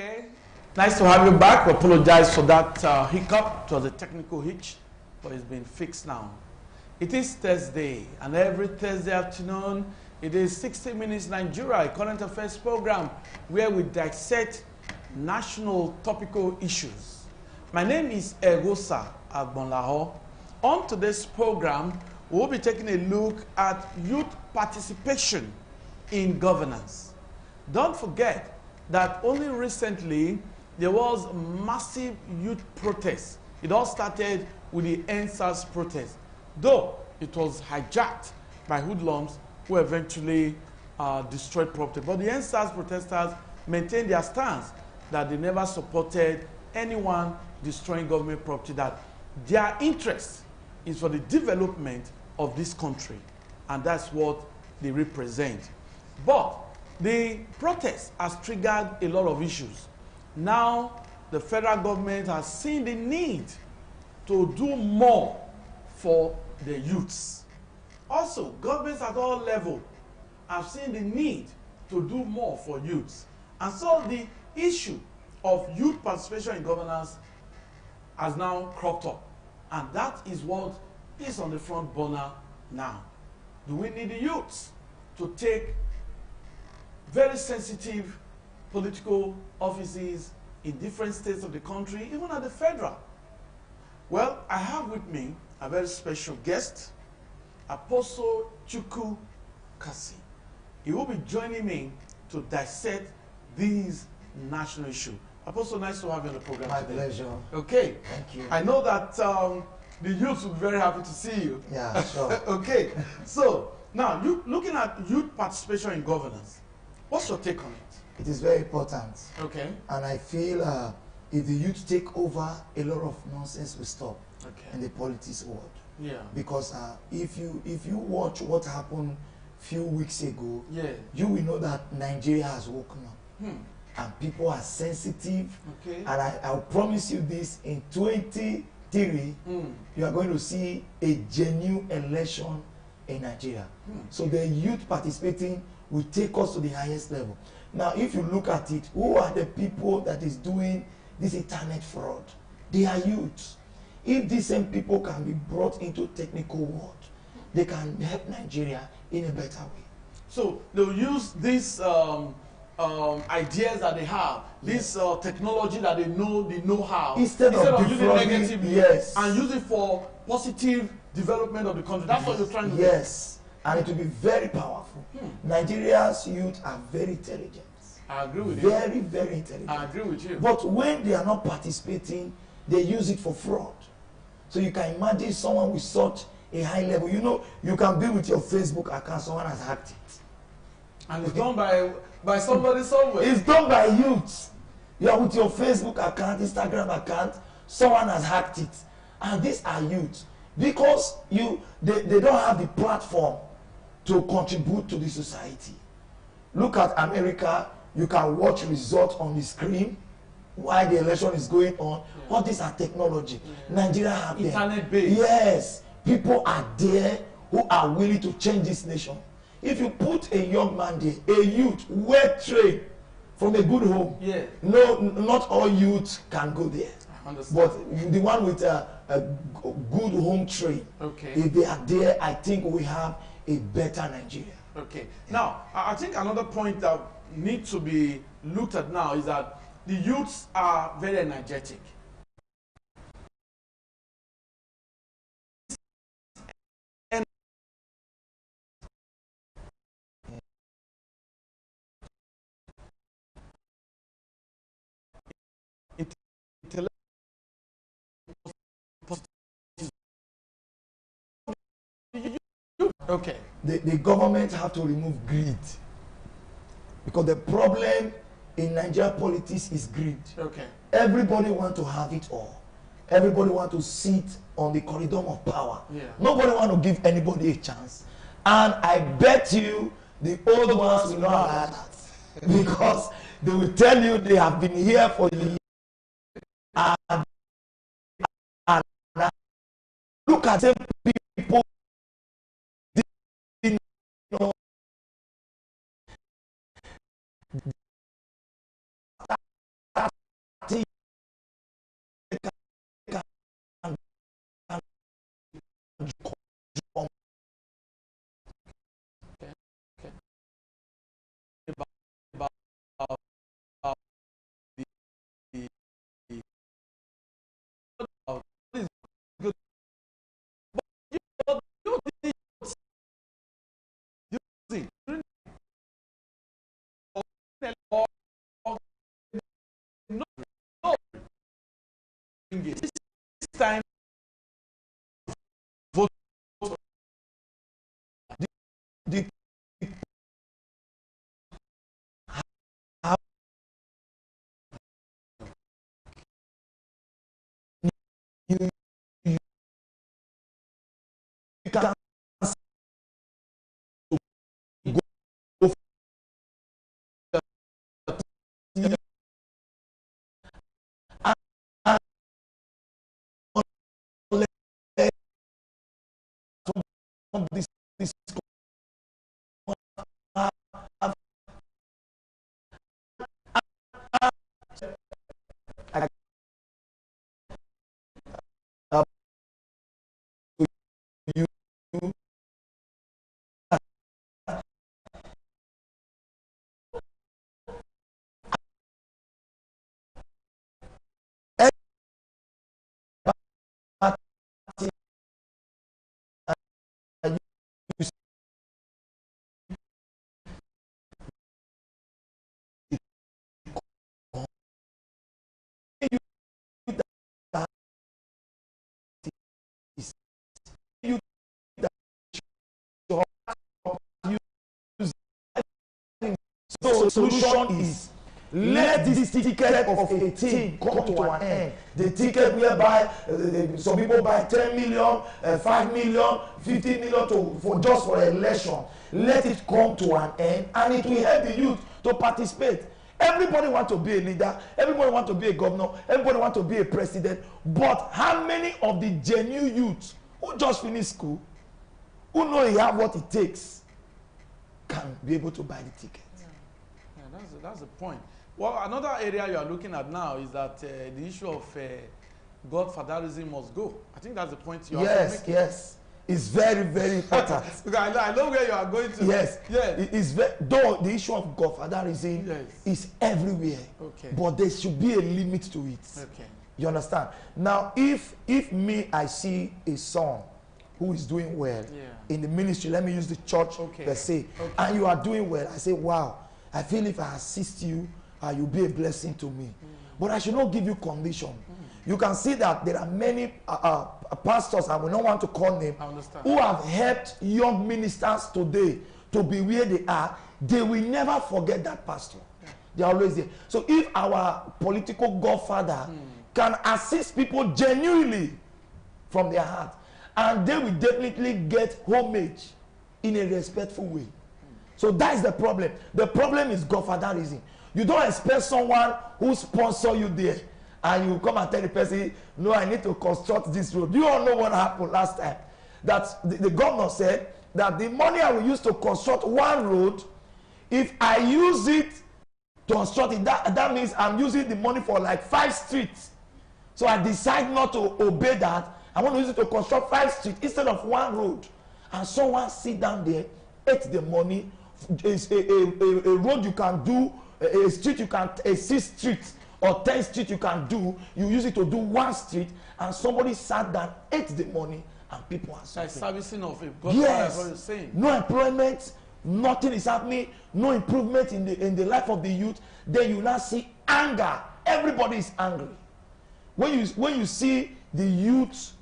Okay, nice to have you back. We apologize for that hiccup. It was a technical hitch, but it's been fixed now. It is Thursday, and every Thursday afternoon, it is 60 Minutes Nigeria, a current affairs program where we dissect national topical issues. My name is Egosa Agbonlaho. On today's program, we'll be taking a look at youth participation in governance. Don't forget that only recently there was massive youth protest. It all started with the EndSARS protest, though it was hijacked by hoodlums who eventually destroyed property. But the EndSARS protesters maintained their stance that they never supported anyone destroying government property, that their interest is for the development of this country, and that's what they represent. But the protest has triggered a lot of issues. Now, the federal government has seen the need to do more for the youths. Also, governments at all levels have seen the need to do more for youths. And so the issue of youth participation in governance has now cropped up. And that is what is on the front burner now. Do we need the youths to take very sensitive political offices in different states of the country, even at the federal? Well, I have with me a very special guest, Apostle Chukwu Kasi. He will be joining me to dissect these national issues. Apostle, nice to have you on the program My today. pleasure. Okay. Thank you. I know that the youth will be very happy to see you. Yeah, sure. Okay. So, now, looking at youth participation in governance, what's your take on it? It is very important. Okay. And I feel if the youth take over, a lot of nonsense will stop in the politics world. Yeah. Because if you watch what happened few weeks ago, you will know that Nigeria has woken up. And people are sensitive. Okay. And I'll promise you this, in 2023, you are going to see a genuine election in Nigeria. So the youth participating will take us to the highest level. Now, if you look at it, who are the people that is doing this internet fraud? They are youths. If these same people can be brought into technical world, they can help Nigeria in a better way. So they'll use these ideas that they have, this technology that they know, the know-how, instead of using it negatively, yes, and use it for positive development of the country. That's what you're trying to do. Yes, and it will be very powerful. Nigeria's youth are very intelligent. I agree with you. Very, very intelligent. I agree with you. But when they are not participating, they use it for fraud. So you can imagine someone with such a high level. You know, you can be with your Facebook account, someone has hacked it. And it's done by somebody somewhere. It's done by youths. You are with your Facebook account, Instagram account, someone has hacked it. And these are youths. Because they don't have the platform to contribute to the society. Look at America, you can watch results on the screen while the election is going on. All these are technology. Nigeria have them. Internet-based. Yes. People are there who are willing to change this nation. If you put a young man there, a youth, well trained, from a good home, no, not all youths can go there. But the one with a good home train, if they are there, I think we have a better Nigeria. Okay. Now, I think another point that needs to be looked at now is that the youths are very energetic. Okay. The government have to remove greed, because the problem in Nigeria politics is greed. Okay. Everybody want to have it all. Everybody want to sit on the corridor of power. Nobody want to give anybody a chance. And I bet you the old ones will not allow that, because they will tell you they have been here for years. And look at them people. You know, it. This time, vote. The you can this you so solution is let this ticket of a team come to an end. The ticket whereby some people buy 10 million, 5 million, 50 million for election. Let it come to an end, and it will help the youth to participate. Everybody want to be a leader. Everybody want to be a governor. Everybody want to be a president. But how many of the genuine youth who just finished school, who know he have what it takes, can be able to buy the ticket? Yeah, that's the point. Well, another area you are looking at now is that the issue of godfatherism must go. I think that's the point you are making. Yes. It's very, very important. Because I know where you are going to. Yes. It's though the issue of godfatherism is everywhere. Okay. But there should be a limit to it. Okay. You understand? Now, if I see a son who is doing well in the ministry, let me use the church per se, and you are doing well, I say, wow, I feel if I assist you, you'll be a blessing to me. But I should not give you condition. You can see that there are many pastors, and we don't want to call them, who have helped young ministers today to be where they are. They will never forget that pastor. They are always there. So if our political godfather can assist people genuinely from their heart, and they will definitely get homage in a respectful way. So that is the problem. The problem is godfatherism. You don't expect someone who sponsor you there, and you come and tell the person, no, I need to construct this road. You all know what happened last time. That the governor said that the money I will use to construct one road, if I use it to construct it, that means I'm using the money for like 5 streets. So I decide not to obey that. I want to use it to construct 5 streets instead of one road. And someone sit down there, ate the money. It's a road you can do, a street you can, a 6 streets or 10 streets you can do. You use it to do 1 street, and somebody sat down, ate the money, and people are suffering. Like servicing of it. Yes. What you're saying. No employment, nothing is happening, no improvement in the life of the youth. Then you now see anger. Everybody is angry. When you see the youth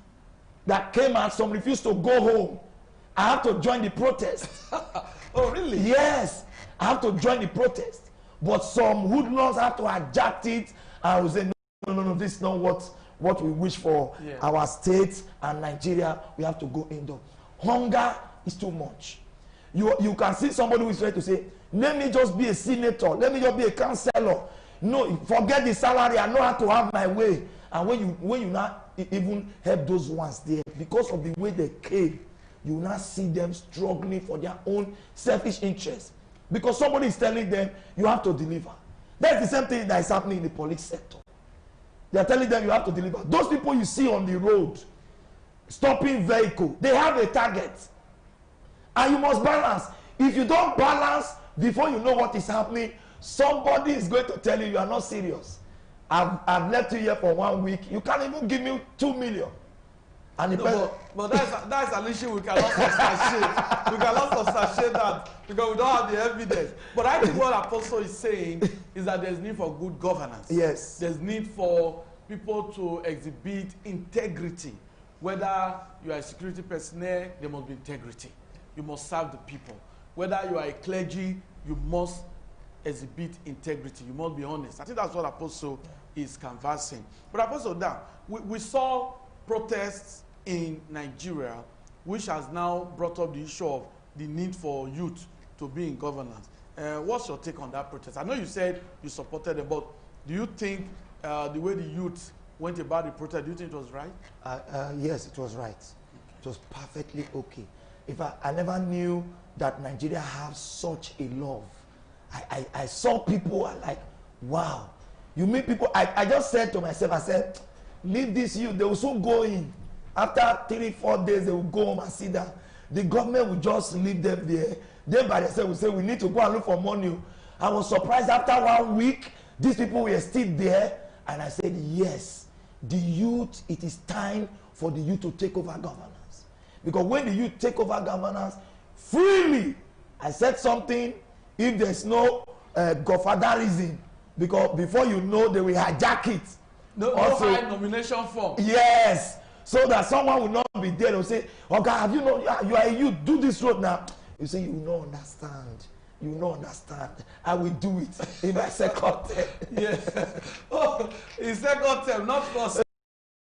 that came out, some refused to go home. I have to join the protest. Oh, really? Yes, I have to join the protest. But some hoodlums have to hijack it and will say, no, this is not what we wish for our state and Nigeria. We have to go indoor. Hunger is too much. You can see somebody who is ready to say, let me just be a senator, let me just be a councillor. No, forget the salary, I know how to have my way. And when you not even help those ones there, because of the way they came, you will not see them struggling for their own selfish interests. Because somebody is telling them, you have to deliver. That's the same thing that is happening in the police sector. They are telling them you have to deliver. Those people you see on the road, stopping vehicle, they have a target. And you must balance. If you don't balance, before you know what is happening, somebody is going to tell you are not serious. I've left you here for 1 week. You can't even give me 2 million. And but that's an issue we cannot substantiate. We cannot substantiate that because we don't have the evidence. But I think what Apostle is saying is that there's need for good governance. Yes. There's need for people to exhibit integrity. Whether you are a security personnel, there must be integrity. You must serve the people. Whether you are a clergy, you must exhibit integrity. You must be honest. I think that's what Apostle is canvassing. But Apostle, now, we saw protests in Nigeria, which has now brought up the issue of the need for youth to be in governance. What's your take on that protest? I know you said you supported it, but do you think the way the youth went about the protest, do you think it was right? Yes, it was right. It was perfectly okay. If I never knew that Nigeria has such a love. I saw people are like, wow. You meet people, I just said to myself, I said, leave this youth, they will soon go in. After 3-4 days, they will go home and sit down. The government will just leave them there. They by themselves will say, we need to go and look for money. I was surprised after 1 week, these people were still there. And I said, yes, the youth, it is time for the youth to take over governance. Because when the youth take over governance freely, I said something, if there's no godfatherism, because before you know, they will hijack it. No high nomination form. Yes. So that someone will not be there and say, oh God, have you know, you are a youth, do this road now. You say, you will not understand. You will not understand. I will do it in my second term. Yeah. Oh, in second term, not for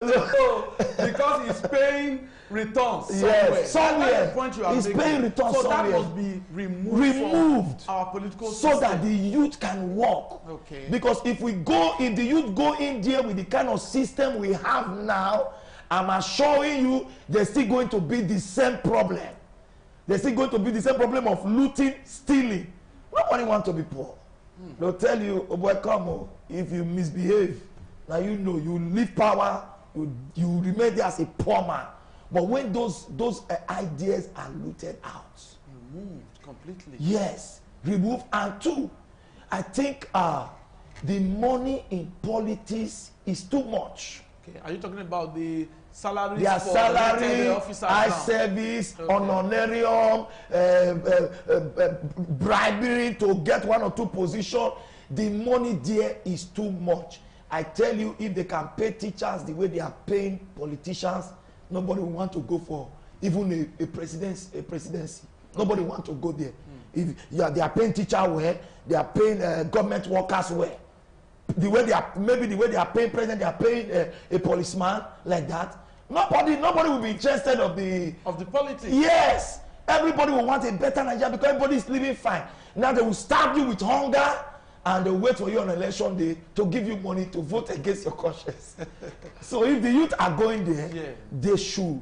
so, because he's paying returns somewhere. Yes, somewhere. That's the point you are he's making. paying returns so somewhere. that must be removed from our political system. So that the youth can work. Okay. Because if the youth go in there with the kind of system we have now, I'm assuring you, there's still going to be the same problem. There's still going to be the same problem of looting, stealing. Nobody wants to be poor. They'll tell you, oh boy, come on, if you misbehave, now you know, you leave power, you remain there as a poor man. But when those ideas are looted out, removed completely. Yes, removed. And two, I think the money in politics is too much. Okay. Are you talking about the salaries? Their for salary, officers high now? service, Okay. honorarium, bribery to get 1 or 2 positions. The money there is too much. I tell you, if they can pay teachers the way they are paying politicians, nobody will want to go for even a presidency. Nobody want to go there. If they are paying teachers well, they are paying government workers well. The way they are, maybe the way they are paying president, they are paying a policeman like that. Nobody will be interested of the politics. Yes, everybody will want a better Nigeria because everybody is living fine. Now they will stab you with hunger, and they wait for you on election day to give you money to vote against your conscience. So if the youth are going there, yeah, they should.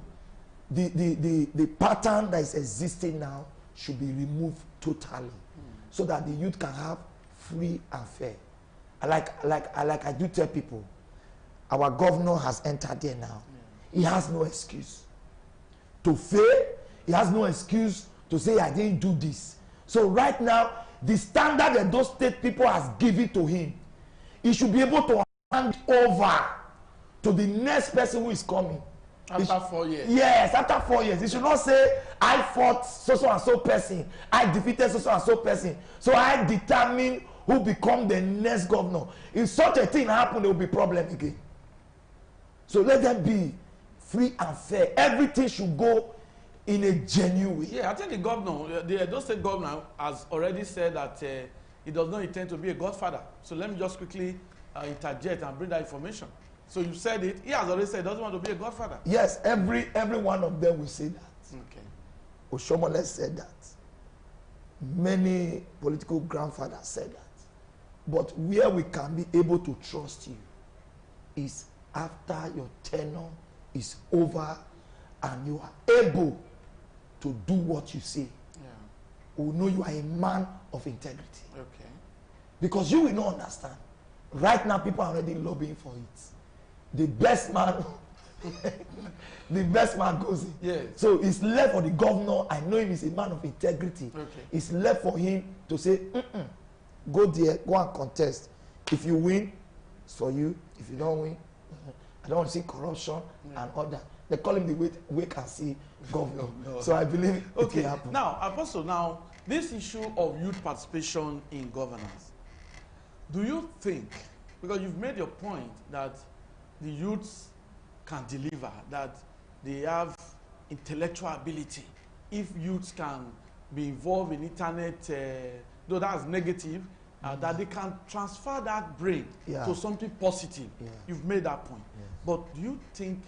The pattern that is existing now should be removed totally, so that the youth can have free and fair. I do tell people, our governor has entered there now. Yeah. He has no excuse to fail. He has no excuse to say I didn't do this. So right now, the standard that those state people has given to him, he should be able to hand over to the next person who is coming. After 4 years. Yes, after 4 years. He should not say, I fought so and so person. I defeated so and so person. So I determine who become the next governor. If such a thing happen, there will be problem again. So let them be free and fair. Everything should go in a genuine way. Yeah, I think the governor, the Edo State governor has already said that he does not intend to be a godfather. So let me just quickly interject and bring that information. So you said it. He has already said he doesn't want to be a godfather. Yes, every one of them will say that. Okay. Oshomole said that. Many political grandfathers said that. But where we can be able to trust you is after your tenure is over and you are able to do what you say. Yeah. We know you are a man of integrity. Okay. Because you will not understand. Right now, people are already lobbying for it. The best man, the best man goes in. Yes. So it's left for the governor. I know him is a man of integrity. Okay. It's left for him to say, go there, go and contest. If you win, it's for you. If you don't win, I don't want to see corruption and all that. They call him the wait and see governor. No. So I believe it will happen. Now, Apostle, this issue of youth participation in governance, do you think, because you've made your point that the youths can deliver, that they have intellectual ability. If youths can be involved in internet, though that's negative, that they can transfer that brain to something positive. You've made that point. But do you think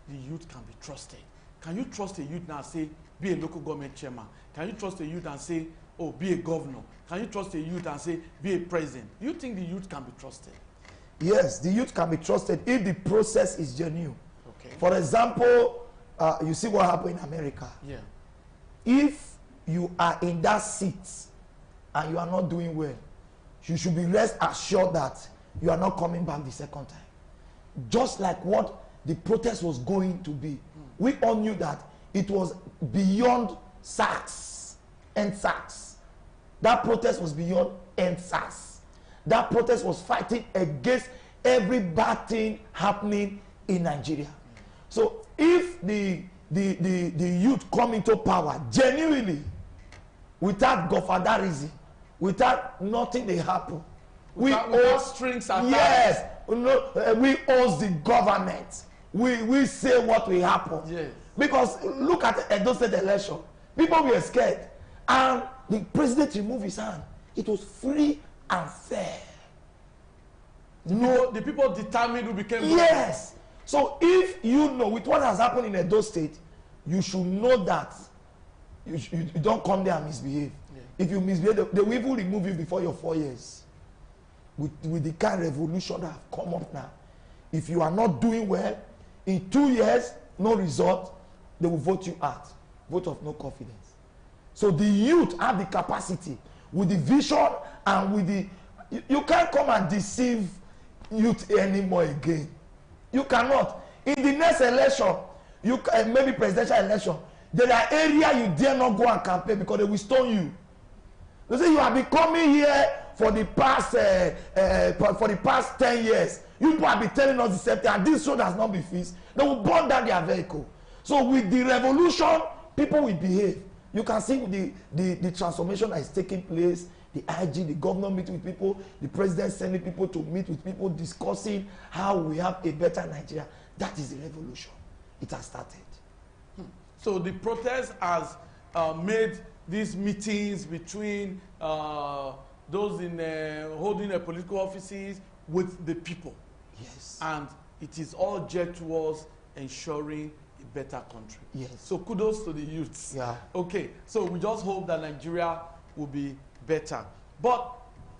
the youth can be trusted? Can you trust a youth now and say, be a local government chairman? Can you trust a youth and say, oh, be a governor? Can you trust a youth and say, be a president? Do you think the youth can be trusted? Yes, the youth can be trusted if the process is genuine. Okay. For example, you see what happened in America. Yeah. If you are in that seat and you are not doing well, you should be rest assured that you are not coming back the second time. Just like what the protest was going to be. We all knew that it was beyond SARS and SARS. That protest was beyond SARS. That protest was fighting against every bad thing happening in Nigeria. So if the youth come into power genuinely, without godfatherism, without nothing they happen, without strings attached. Yes, we owe the government. We say what will happen. Yes. Because look at the Edo State election. People were scared. And the president removed his hand. It was free and fair. The people determined who became yes. So if you know with what has happened in Edo State, you should know that you don't come there and misbehave. Yeah. If you misbehave, they will even remove you before your 4 years. With the kind of revolution that have come up now. If you are not doing well, in 2 years, no result, they will vote you out. Vote of no confidence. So the youth have the capacity with the vision and with the... You can't come and deceive youth anymore again. You cannot. In the next election, maybe presidential election, there are areas you dare not go and campaign because they will stone you. They say you have been coming here for the past 10 years. You people have been telling us the same thing, and this road has not been fixed. They will burn down their vehicle. So with the revolution, people will behave. You can see the transformation that is taking place. The IG, the governor meeting with people, the president sending people to meet with people, discussing how we have a better Nigeria. That is the revolution. It has started. So the protest has made these meetings between those in holding political offices with the people. Yes. And it is all geared towards ensuring a better country. Yes. So kudos to the youths. Yeah. Okay. So we just hope that Nigeria will be better. But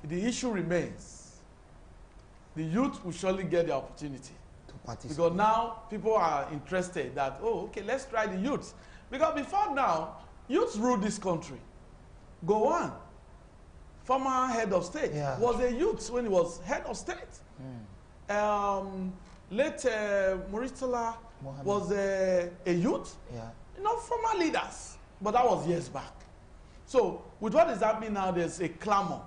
the issue remains. The youth will surely get the opportunity. To participate. Because now people are interested that, oh, okay, let's try the youths. Because before now, youths ruled this country. Go on. Former head of state was a youth when he was head of state. Late Murtala was a youth. Yeah. You know, former leaders. But that was years back. So, with what is happening now, there's a clamor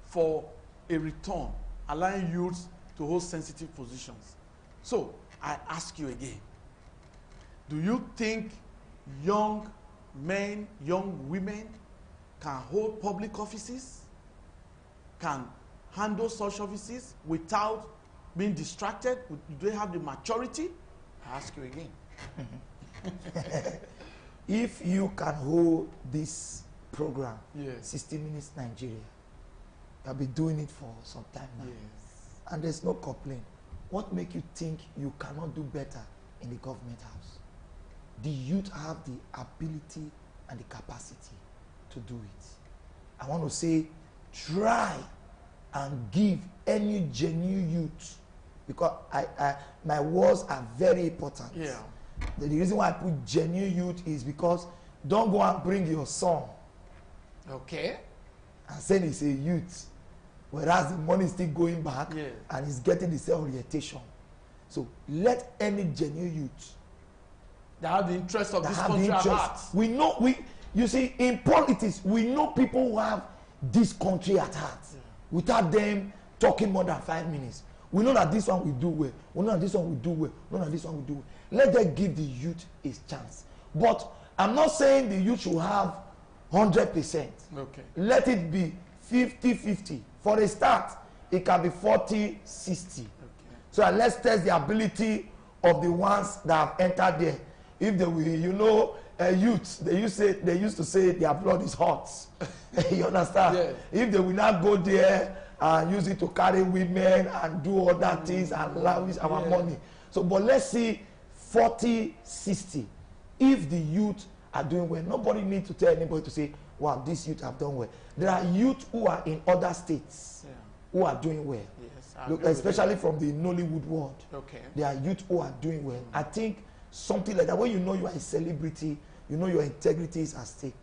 for a return, allowing youths to hold sensitive positions. So, I ask you again, do you think young men, young women can hold public offices, can handle such offices without being distracted? Do they have the maturity? I ask you again. If you can hold this program, yes. 60 Minutes Nigeria, you have been doing it for some time now. Yes. And there's no complaint. What makes you think you cannot do better in the government house? The youth have the ability and the capacity to do it. I want to say, try and give any genuine youth, because my words are very important. Yeah. The reason why I put genuine youth is because don't go and bring your son. Okay. And say he's a youth, whereas the money is still going back, and he's getting the same orientation. So let any genuine youth that have the interest of this country at heart. We know, you see, in politics, we know people who have this country at heart. Without them talking more than 5 minutes. We know that this one will do well. We know that this one will do well. We know that this one will do well. Let them give the youth a chance. But I'm not saying the youth should have 100%. Okay. Let it be 50-50. For a start, it can be 40-60. Okay. So that let's test the ability of the ones that have entered there. If they will, you know, youth, they used to say their blood is hot. You understand? Yes. If they will not go there and use it to carry women and do other things and lavish our money. So, but let's see 40, 60. If the youth are doing well, nobody needs to tell anybody to say, wow, these youth have done well. There are youth who are in other states who are doing well. Yes, Look, especially from the Nollywood world. Okay. There are youth who are doing well. I think something like that, when you know you are a celebrity, you know your integrity is at stake.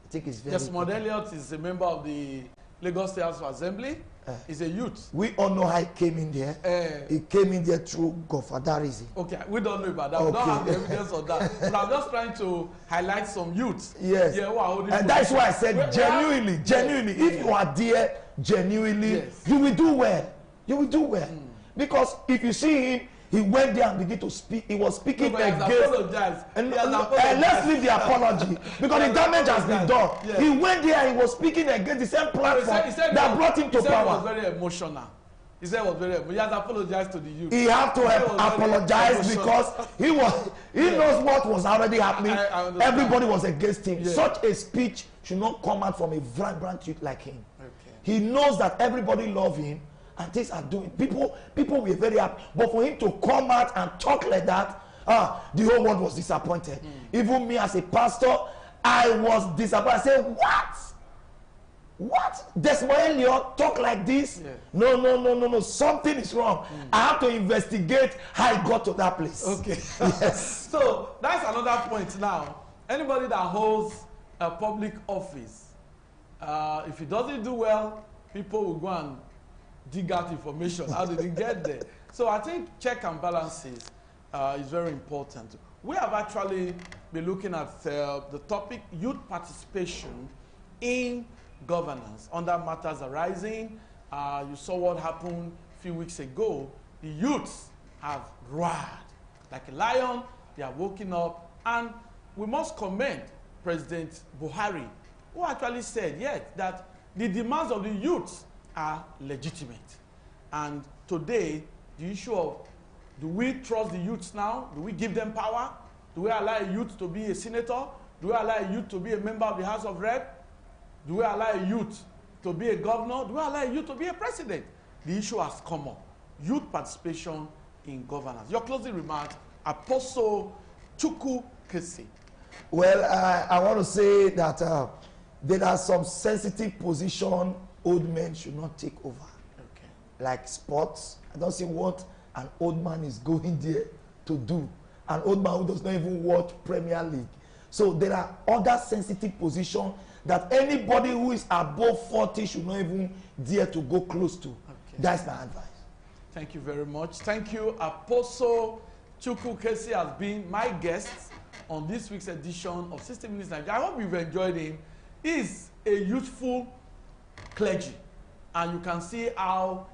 I think it's very Desmond Elliott is a member of the Lagos State House of Assembly. He's a youth. We all know how he came in there. He came in there through godfatherism. Okay, we don't know about that. Okay. We don't have the evidence of that. But I'm just trying to highlight some youths. Yes. Yeah, who are holding And that's why I said genuinely. If you are there genuinely, you will do well. You will do well. Because if you see him, he went there and began to speak. He was speaking against. And let's leave the apology because the damage has been done. Yeah. He went there. He was speaking against the same platform he said that brought him to power. He was very emotional. He said it was very. He has apologized to the youth. He had to apologize because he knows what was already happening. Everybody was against him. Yeah. Such a speech should not come out from a vibrant youth like him. Okay. He knows that everybody loves him. And things are doing. People were very happy. But for him to come out and talk like that, the whole world was disappointed. Even me as a pastor, I was disappointed. I said, what? Desmond Elliott talk like this? Yeah. No. Something is wrong. I have to investigate how he got to that place. Okay. Yes. So that's another point now. Anybody that holds a public office, if he doesn't do well, people will go and dig out information. How did he get there? So I think check and balances is very important. We have actually been looking at the topic youth participation in governance under matters arising. You saw what happened a few weeks ago. The youths have roared like a lion. They are waking up, and we must commend President Buhari, who actually said that the demands of the youths are legitimate. And today, the issue of, do we trust the youths now? Do we give them power? Do we allow a youth to be a senator? Do we allow a youth to be a member of the House of Rep? Do we allow a youth to be a governor? Do we allow a youth to be a president? The issue has come up. Youth participation in governance. Your closing remarks, Apostle Chukwu Kesi. Well, I want to say that there are some sensitive positions old men should not take over. Okay. Like sports. I don't see what an old man is going there to do. An old man who does not even watch Premier League. So there are other sensitive positions that anybody who is above 40 should not even dare to go close to. Okay. That's my advice. Thank you very much. Thank you. Apostle Chukwu Kesi has been my guest on this week's edition of 60 Minutes Nigeria. I hope you've enjoyed him. He is a youthful clergy, and you can see how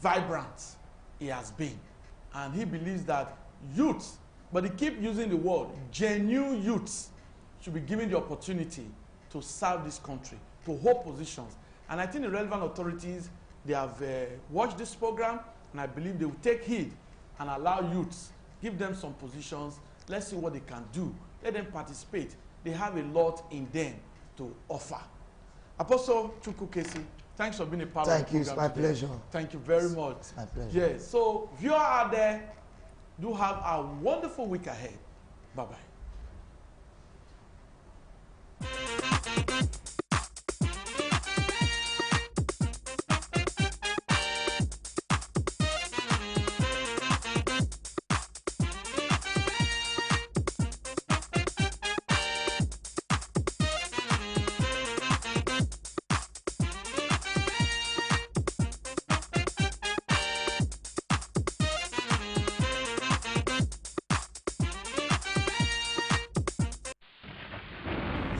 vibrant he has been, and he believes that youth, but he keep using the word genuine youths, should be given the opportunity to serve this country, to hold positions. And I think the relevant authorities, they have watched this program, and I believe they will take heed and allow youths, give them some positions. Let's see what they can do. Let them participate. They have a lot in them to offer. Apostle Chukwu Kesi, thanks for being a part of the program. Thank you, it's my pleasure. Thank you very much. It's my pleasure. Yes, so viewers out there, do have a wonderful week ahead. Bye-bye.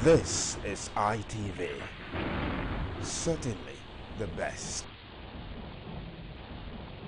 This is ITV, certainly the best.